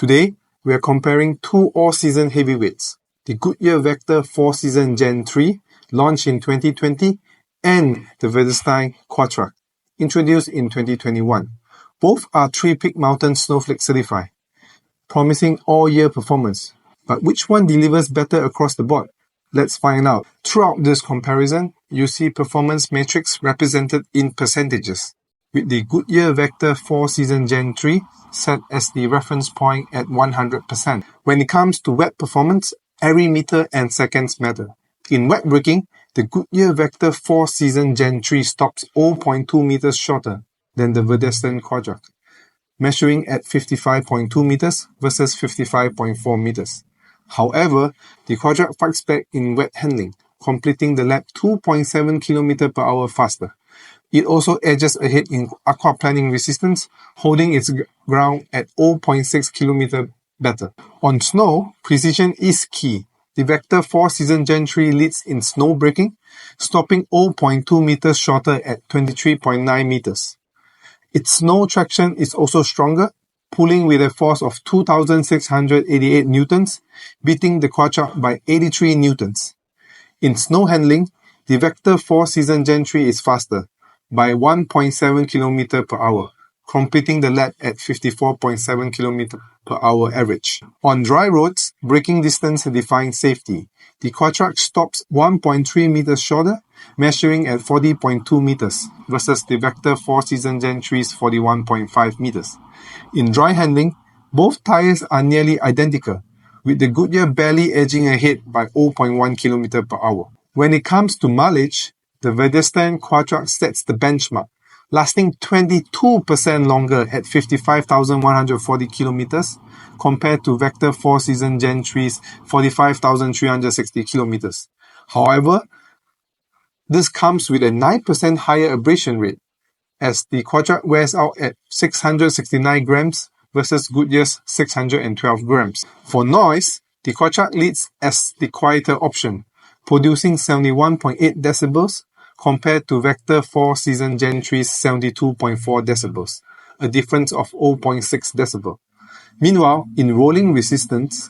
Today, we are comparing two all-season heavyweights, the Goodyear Vector 4Seasons Gen 3, launched in 2020, and the Vredestein Quatrac, introduced in 2021. Both are three-peak mountain snowflake certified, promising all-year performance. But which one delivers better across the board? Let's find out. Throughout this comparison, you see performance metrics represented in percentages, with the Goodyear Vector 4Seasons Gen 3 set as the reference point at 100%. When it comes to wet performance, every meter and seconds matter. In wet braking, the Goodyear Vector 4Seasons Gen 3 stops 0.2 meters shorter than the Vredestein Quatrac, measuring at 55.2 meters versus 55.4 meters. However, the Quatrac fights back in wet handling, completing the lap 2.7 km per hour faster. It also edges ahead in aquaplaning resistance, holding its ground at 0.6 km better. On snow, precision is key. The Vector 4Seasons Gen 3 leads in snow braking, stopping 0.2 meters shorter at 23.9 meters. Its snow traction is also stronger, pulling with a force of 2,688 newtons, beating the Quatrac by 83 newtons. In snow handling, the Vector 4Seasons Gen 3 is faster, by 1.7 km per hour, completing the lap at 54.7 km per hour average. On dry roads, braking distance defines safety. The Quatrac stops 1.3 meters shorter, measuring at 40.2 meters, versus the Vector 4Seasons Gen 3's 41.5 meters. In dry handling, both tires are nearly identical, with the Goodyear barely edging ahead by 0.1 km per hour. When it comes to mileage, the Vredestein Quatrac sets the benchmark, lasting 22% longer at 55,140 kilometers compared to Vector 4Seasons Gen 3's 45,360 kilometers. However, this comes with a 9% higher abrasion rate, as the Quatrac wears out at 669 grams versus Goodyear's 612 grams. For noise, the Quatrac leads as the quieter option, producing 71.8 decibels compared to Vector 4Seasons Gen 3's 72.4 decibels, a difference of 0.6 decibel. Meanwhile, in rolling resistance,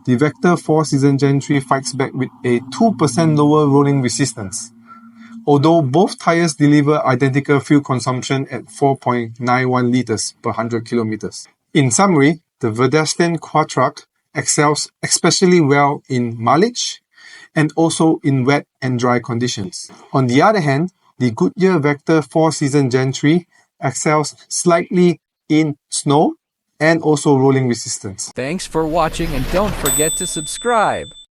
the Vector 4Seasons Gen 3 fights back with a 2% lower rolling resistance, although both tires deliver identical fuel consumption at 4.91 liters per 100 kilometers. In summary, the Vredestein Quatrac excels especially well in mileage and also in wet and dry conditions. On the other hand, the Goodyear Vector 4Seasons Gen 3 excels slightly in snow and also rolling resistance. Thanks for watching, and don't forget to subscribe.